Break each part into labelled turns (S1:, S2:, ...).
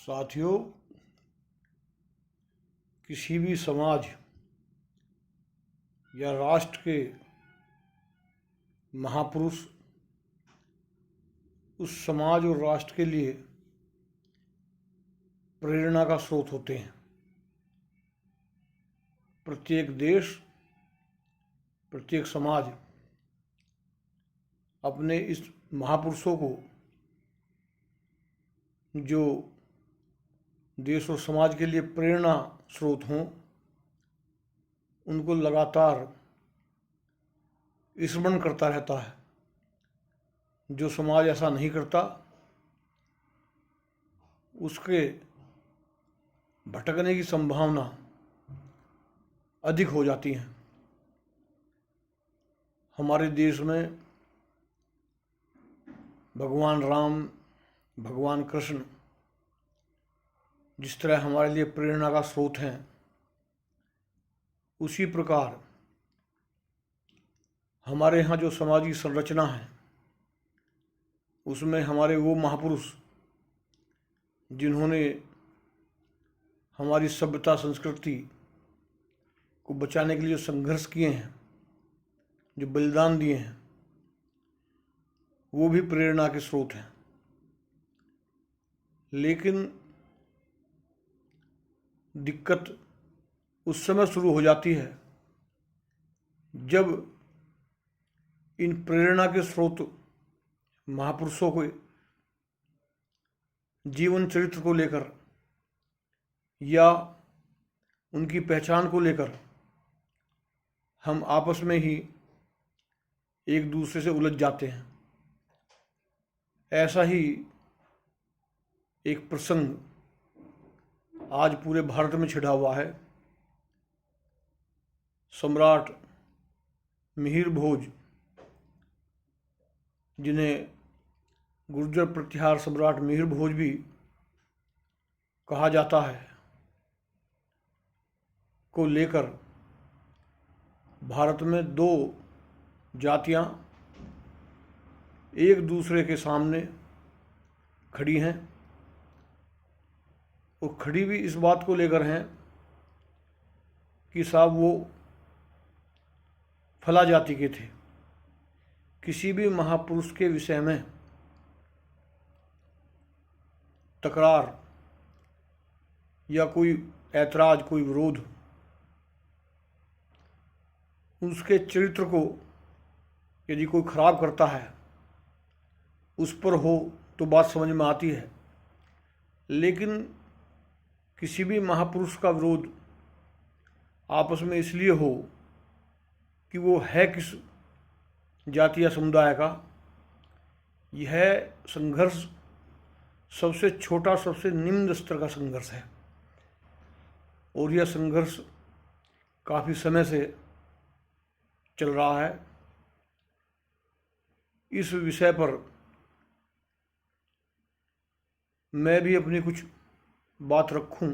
S1: साथियों, किसी भी समाज या राष्ट्र के महापुरुष उस समाज और राष्ट्र के लिए प्रेरणा का स्रोत होते हैं। प्रत्येक देश, प्रत्येक समाज अपने इस महापुरुषों को, जो देश और समाज के लिए प्रेरणा स्रोत हों, उनको लगातार स्मरण करता रहता है। जो समाज ऐसा नहीं करता, उसके भटकने की संभावना अधिक हो जाती है। हमारे देश में भगवान राम, भगवान कृष्ण जिस तरह हमारे लिए प्रेरणा का स्रोत हैं, उसी प्रकार हमारे यहाँ जो समाजी संरचना है, उसमें हमारे वो महापुरुष जिन्होंने हमारी सभ्यता संस्कृति को बचाने के लिए जो संघर्ष किए हैं, जो बलिदान दिए हैं, वो भी प्रेरणा के स्रोत हैं। लेकिन दिक्कत उस समय शुरू हो जाती है जब इन प्रेरणा के स्रोत महापुरुषों के जीवन चरित्र को लेकर या उनकी पहचान को लेकर हम आपस में ही एक दूसरे से उलझ जाते हैं। ऐसा ही एक प्रसंग आज पूरे भारत में छिड़ा हुआ है। सम्राट मिहिर भोज, जिन्हें गुर्जर प्रतिहार सम्राट मिहिर भोज भी कहा जाता है, को लेकर भारत में दो जातियां एक दूसरे के सामने खड़ी हैं। वो खड़ी भी इस बात को लेकर हैं कि साहब वो फला जाति के थे। किसी भी महापुरुष के विषय में तकरार या कोई ऐतराज, कोई विरोध, उसके चरित्र को यदि कोई खराब करता है, उस पर हो तो बात समझ में आती है। लेकिन किसी भी महापुरुष का विरोध आपस में इसलिए हो कि वो है किस जाति या समुदाय का, यह संघर्ष सबसे छोटा, सबसे निम्न स्तर का संघर्ष है। और यह संघर्ष काफ़ी समय से चल रहा है। इस विषय पर मैं भी अपनी कुछ बात रखूं,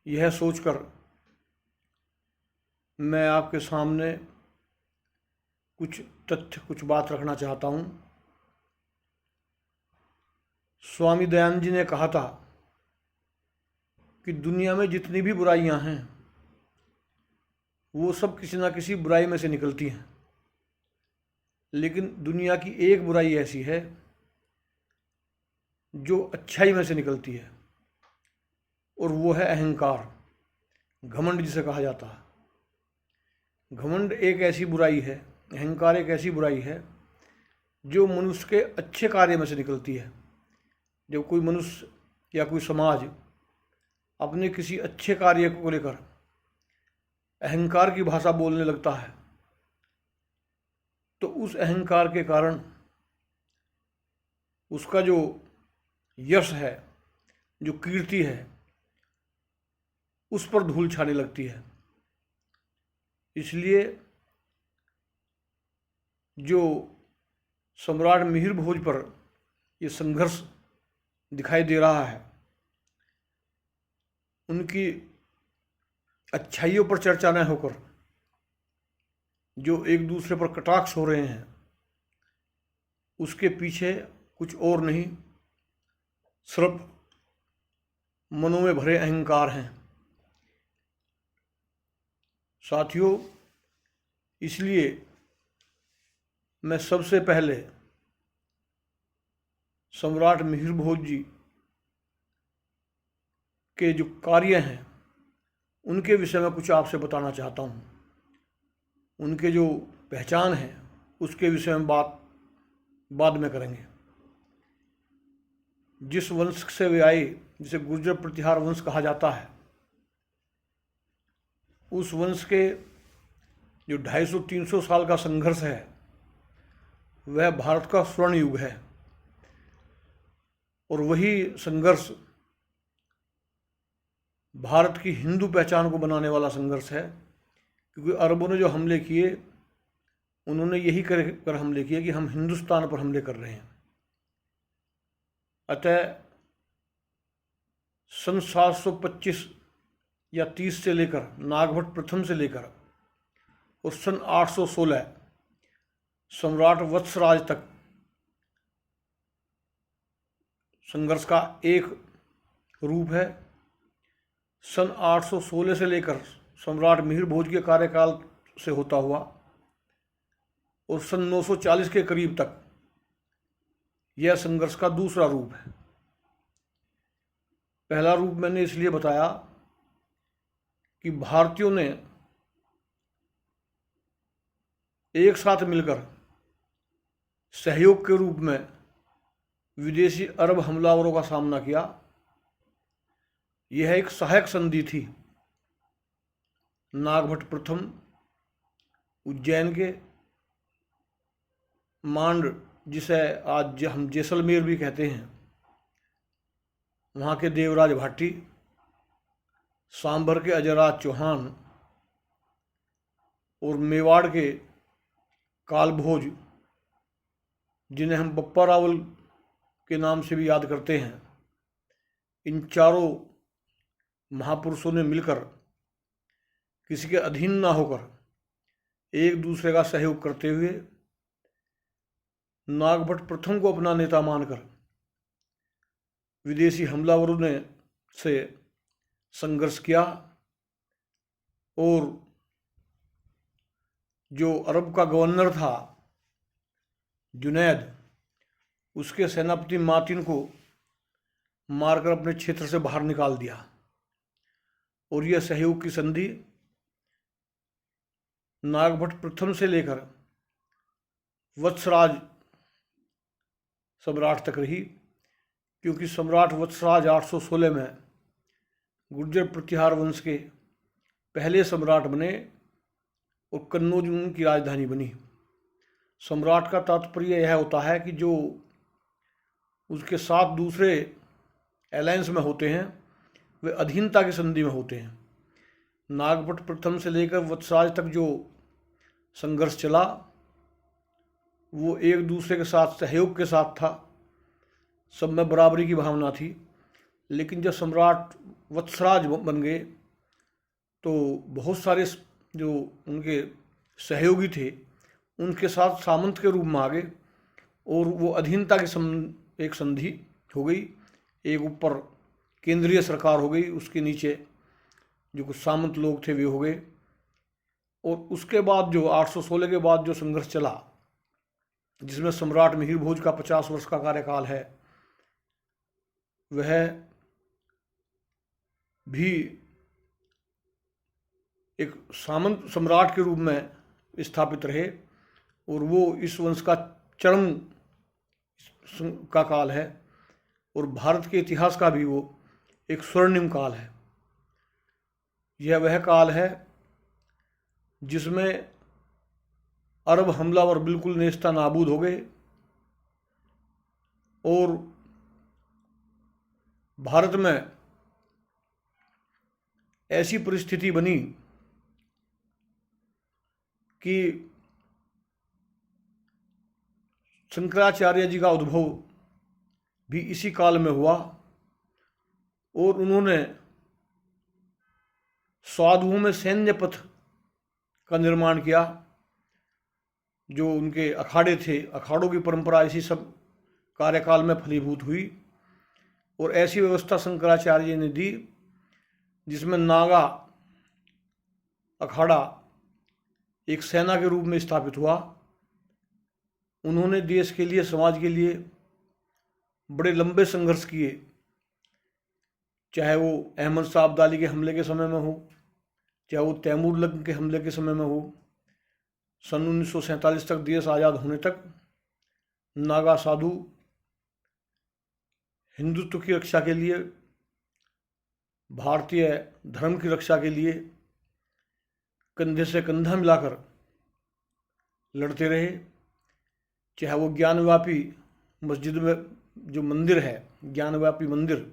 S1: यह सोचकर मैं आपके सामने कुछ तथ्य, कुछ बात रखना चाहता हूं। स्वामी दयानंद जी ने कहा था कि दुनिया में जितनी भी बुराइयां हैं, वो सब किसी ना किसी बुराई में से निकलती हैं। लेकिन दुनिया की एक बुराई ऐसी है जो अच्छाई में से निकलती है, और वो है अहंकार, घमंड जिसे कहा जाता है। घमंड एक ऐसी बुराई है, अहंकार एक ऐसी बुराई है जो मनुष्य के अच्छे कार्य में से निकलती है। जब कोई मनुष्य या कोई समाज अपने किसी अच्छे कार्य को लेकर अहंकार की भाषा बोलने लगता है, तो उस अहंकार के कारण उसका जो यश है, जो कीर्ति है, उस पर धूल छाने लगती है। इसलिए जो सम्राट मिहिर भोज पर ये संघर्ष दिखाई दे रहा है, उनकी अच्छाइयों पर चर्चा न होकर जो एक दूसरे पर कटाक्ष हो रहे हैं, उसके पीछे कुछ और नहीं, सिर्फ मनों में भरे अहंकार हैं। साथियों, इसलिए मैं सबसे पहले सम्राट मिहिर भोज जी के जो कार्य हैं उनके विषय में कुछ आपसे बताना चाहता हूँ। उनके जो पहचान है उसके विषय में बात बाद में करेंगे। जिस वंश से वे आए, जिसे गुर्जर प्रतिहार वंश कहा जाता है, उस वंश के जो 250-300 साल का संघर्ष है वह भारत का स्वर्ण युग है। और वही संघर्ष भारत की हिंदू पहचान को बनाने वाला संघर्ष है, क्योंकि अरबों ने जो हमले किए उन्होंने यही कर हमले किए कि हम हिंदुस्तान पर हमले कर रहे हैं। अतः सन 725 या 30 से लेकर नागभट्ट प्रथम से लेकर और सन 816 सम्राट वत्सराज तक संघर्ष का एक रूप है। सन 816 से लेकर सम्राट मिहिर भोज के कार्यकाल से होता हुआ और सन 940 के करीब तक यह संघर्ष का दूसरा रूप है। पहला रूप मैंने इसलिए बताया कि भारतीयों ने एक साथ मिलकर सहयोग के रूप में विदेशी अरब हमलावरों का सामना किया। यह एक सहायक संधि थी। नागभट्ट प्रथम उज्जैन के, मांड जिसे आज हम जैसलमेर भी कहते हैं, वहाँ के देवराज भाटी, सांभर के अजयराज चौहान और मेवाड़ के कालभोज, जिन्हें हम बप्पा रावल के नाम से भी याद करते हैं, इन चारों महापुरुषों ने मिलकर किसी के अधीन ना होकर एक दूसरे का सहयोग करते हुए नागभट्ट प्रथम को अपना नेता मानकर विदेशी हमलावरों ने से संघर्ष किया। और जो अरब का गवर्नर था जुनैद, उसके सेनापति मातिन को मारकर अपने क्षेत्र से बाहर निकाल दिया। और यह सहयोग की संधि नागभट्ट प्रथम से लेकर वत्सराज सम्राट तक रही, क्योंकि सम्राट वत्सराज 816 में गुर्जर प्रतिहार वंश के पहले सम्राट बने और कन्नौज उनकी राजधानी बनी। सम्राट का तात्पर्य यह होता है कि जो उसके साथ दूसरे अलायंस में होते हैं वे अधीनता की संधि में होते हैं। नागभट्ट प्रथम से लेकर वत्सराज तक जो संघर्ष चला वो एक दूसरे के साथ सहयोग के साथ था, सब में बराबरी की भावना थी। लेकिन जब सम्राट वत्सराज बन गए तो बहुत सारे जो उनके सहयोगी थे उनके साथ सामंत के रूप में आ गए और वो अधीनता की एक संधि हो गई। एक ऊपर केंद्रीय सरकार हो गई, उसके नीचे जो कुछ सामंत लोग थे वे हो गए। और उसके बाद जो 816 के बाद जो संघर्ष चला, जिसमें सम्राट मिहिर भोज का 50 वर्ष का कार्यकाल है, वह भी एक सामंत सम्राट के रूप में स्थापित रहे। और वो इस वंश का चरम का काल है और भारत के इतिहास का भी वो एक स्वर्णिम काल है। यह वह काल है जिसमें अरब हमलावर बिल्कुल नेस्ता नाबूद हो गए और भारत में ऐसी परिस्थिति बनी कि शंकराचार्य जी का उद्भव भी इसी काल में हुआ और उन्होंने साधुओं में सैन्य पथ का निर्माण किया। जो उनके अखाड़े थे, अखाड़ों की परंपरा इसी सब कार्यकाल में फलीभूत हुई। और ऐसी व्यवस्था शंकराचार्य ने दी जिसमें नागा अखाड़ा एक सेना के रूप में स्थापित हुआ। उन्होंने देश के लिए, समाज के लिए बड़े लंबे संघर्ष किए, चाहे वो अहमद शाह अब्दाली के हमले के समय में हो, चाहे वो तैमूर लंग के हमले के समय में हो। सन 1947 तक, देश आज़ाद होने तक, नागा साधु हिंदुत्व की रक्षा के लिए, भारतीय धर्म की रक्षा के लिए कंधे से कंधा मिलाकर लड़ते रहे। चाहे वो ज्ञानव्यापी मस्जिद में जो मंदिर है, ज्ञानव्यापी मंदिर,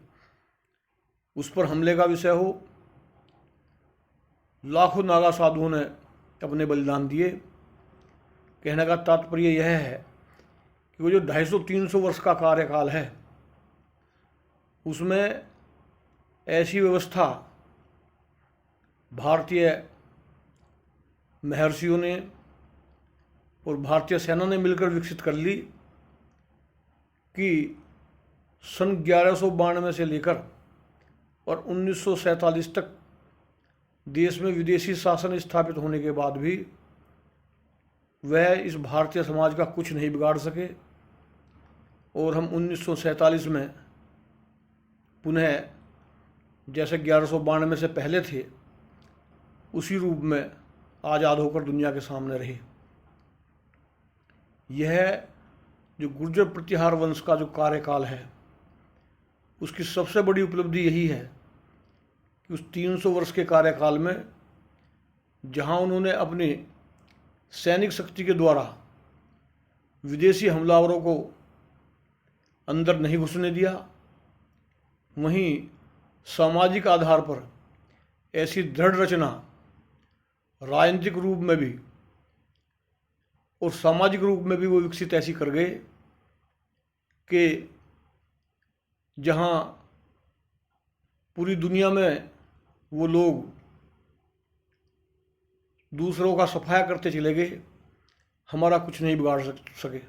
S1: उस पर हमले का विषय हो, लाखों नागा साधुओं ने अपने बलिदान दिए। कहने का तात्पर्य यह है कि वो जो 250-300 वर्ष का कार्यकाल है, उसमें ऐसी व्यवस्था भारतीय महर्षियों ने और भारतीय सेना ने मिलकर विकसित कर ली कि सन 1192 से लेकर और 1947 तक देश में विदेशी शासन स्थापित होने के बाद भी वह इस भारतीय समाज का कुछ नहीं बिगाड़ सके, और हम 1947 में पुनः जैसे 1192 से पहले थे उसी रूप में आज़ाद होकर दुनिया के सामने रहे। यह जो गुर्जर प्रतिहार वंश का जो कार्यकाल है, उसकी सबसे बड़ी उपलब्धि यही है कि उस 300 वर्ष के कार्यकाल में जहां उन्होंने अपनी सैनिक शक्ति के द्वारा विदेशी हमलावरों को अंदर नहीं घुसने दिया, वहीं सामाजिक आधार पर ऐसी दृढ़ रचना राजनीतिक रूप में भी और सामाजिक रूप में भी वो विकसित ऐसी कर गए कि जहां पूरी दुनिया में वो लोग दूसरों का सफाया करते चले गए, हमारा कुछ नहीं बिगाड़ सके।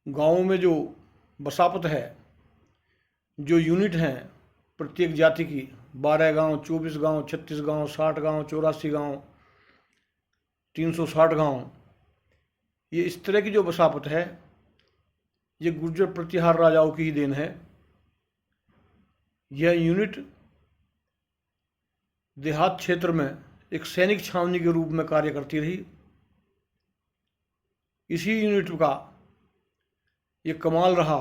S1: गाँवों में जो बसापत है, जो यूनिट हैं प्रत्येक जाति की, 12 गांव, 24 गांव, 36 गांव, 60 गांव, 84 गांव, 360 गांव, ये इस तरह की जो बसापत है, ये गुर्जर प्रतिहार राजाओं की ही देन है। यह यूनिट देहात क्षेत्र में एक सैनिक छावनी के रूप में कार्य करती रही। इसी यूनिट का ये कमाल रहा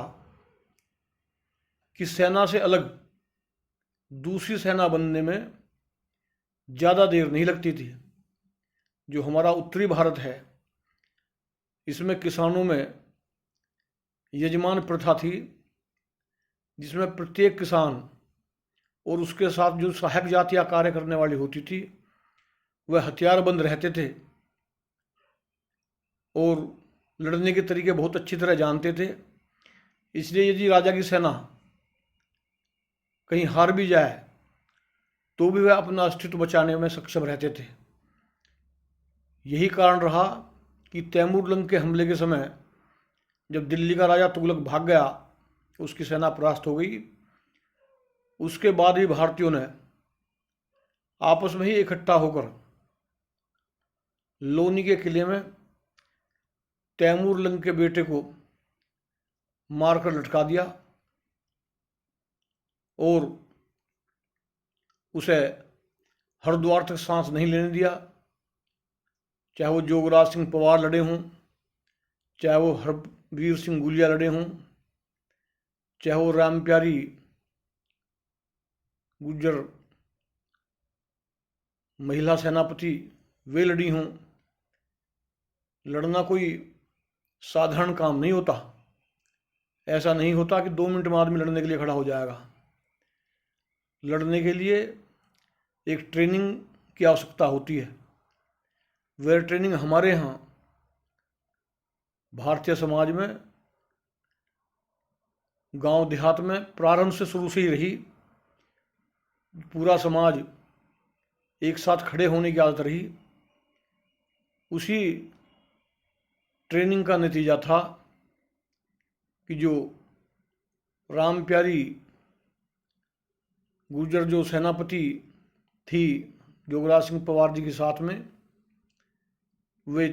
S1: कि सेना से अलग दूसरी सेना बनने में ज़्यादा देर नहीं लगती थी। जो हमारा उत्तरी भारत है, इसमें किसानों में यजमान प्रथा थी, जिसमें प्रत्येक किसान और उसके साथ जो सहायक जातियाँ कार्य करने वाली होती थी, वह हथियारबंद रहते थे और लड़ने के तरीके बहुत अच्छी तरह जानते थे। इसलिए यदि राजा की सेना कहीं हार भी जाए तो भी वह अपना अस्तित्व बचाने में सक्षम रहते थे। यही कारण रहा कि तैमूर लंग के हमले के समय जब दिल्ली का राजा तुगलक भाग गया, उसकी सेना परास्त हो गई। उसके बाद ही भारतीयों ने आपस में ही इकट्ठा होकर लोनी के किले में तैमूर लंग के बेटे को मारकर लटका दिया और उसे हरिद्वार तक सांस नहीं लेने दिया। चाहे वो जोगराज सिंह पवार लड़े हों, चाहे वो हरवीर सिंह गुलिया लड़े हों, चाहे वो राम प्यारी गुर्जर महिला सेनापति वे लड़ी हों। लड़ना कोई साधारण काम नहीं होता। ऐसा नहीं होता कि 2 मिनट में आदमी लड़ने के लिए खड़ा हो जाएगा। लड़ने के लिए एक ट्रेनिंग की आवश्यकता होती है। वह ट्रेनिंग हमारे यहाँ भारतीय समाज में गांव देहात में प्रारंभ से शुरू से ही रही। पूरा समाज एक साथ खड़े होने की आदत रही। उसी ट्रेनिंग का नतीजा था कि जो राम प्यारी गुर्जर जो सेनापति थी जोगराज सिंह पवार जी के साथ में, वे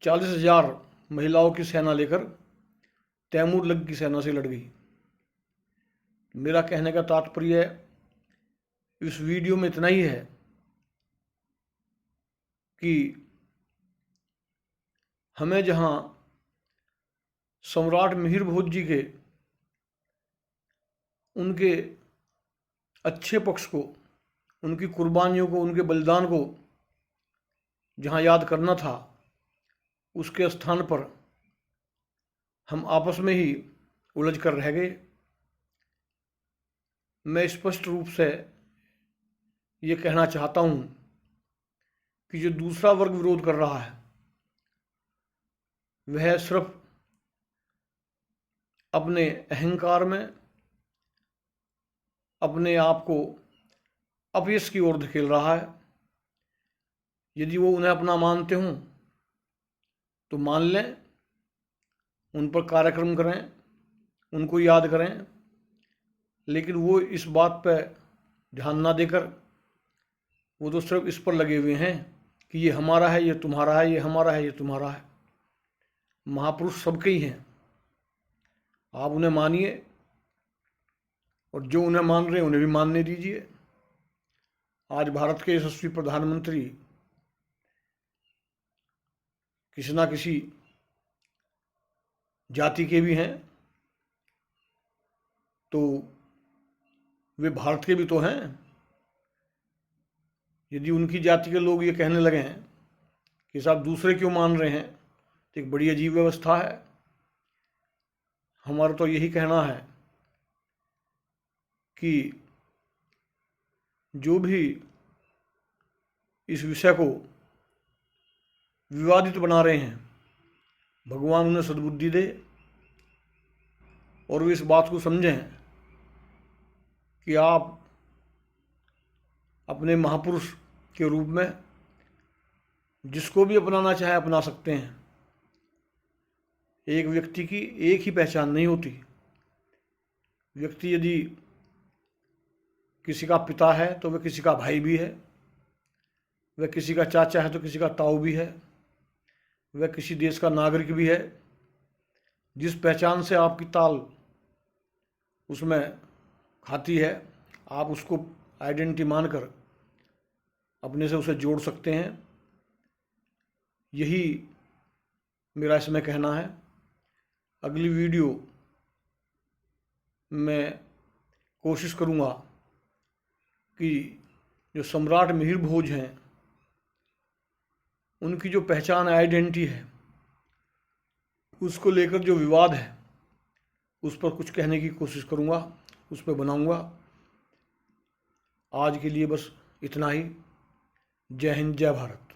S1: 40,000 महिलाओं की सेना लेकर तैमूर लग की सेना से लड़ गई। मेरा कहने का तात्पर्य इस वीडियो में इतना ही है कि हमें जहां सम्राट मिहिर भोज जी के उनके अच्छे पक्ष को, उनकी कुर्बानियों को, उनके बलिदान को जहां याद करना था, उसके स्थान पर हम आपस में ही उलझ कर रह गए। मैं स्पष्ट रूप से ये कहना चाहता हूं कि जो दूसरा वर्ग विरोध कर रहा है वह सिर्फ अपने अहंकार में अपने आप को अपयश की ओर धकेल रहा है। यदि वो उन्हें अपना मानते हों तो मान लें, उन पर कार्यक्रम करें, उनको याद करें, लेकिन वो इस बात पर ध्यान ना देकर वो तो सिर्फ इस पर लगे हुए हैं कि ये हमारा है, ये तुम्हारा है, ये हमारा है, ये तुम्हारा है। महापुरुष सबके ही हैं, आप उन्हें मानिए और जो उन्हें मान रहे हैं उन्हें भी मानने दीजिए। आज भारत के यशस्वी प्रधानमंत्री किसी ना किसी जाति के भी हैं, तो वे भारत के भी तो हैं। यदि उनकी जाति के लोग ये कहने लगे हैं कि साहब दूसरे क्यों मान रहे हैं, तो एक बड़ी अजीब व्यवस्था है। हमारा तो यही कहना है कि जो भी इस विषय को विवादित बना रहे हैं, भगवान उन्हें सद्बुद्धि दे और वे इस बात को समझें कि आप अपने महापुरुष के रूप में जिसको भी अपनाना चाहे अपना सकते हैं। एक व्यक्ति की एक ही पहचान नहीं होती। व्यक्ति यदि किसी का पिता है तो वह किसी का भाई भी है, वह किसी का चाचा है तो किसी का ताऊ भी है, वह किसी देश का नागरिक भी है। जिस पहचान से आपकी ताल उसमें खाती है, आप उसको आइडेंटिटी मानकर अपने से उसे जोड़ सकते हैं। यही मेरा इसमें कहना है। अगली वीडियो में कोशिश करूँगा कि जो सम्राट मिहिर भोज हैं उनकी जो पहचान आइडेंटिटी है उसको लेकर जो विवाद है उस पर कुछ कहने की कोशिश करूँगा, उस पर बनाऊँगा। आज के लिए बस इतना ही। जय हिंद, जय भारत।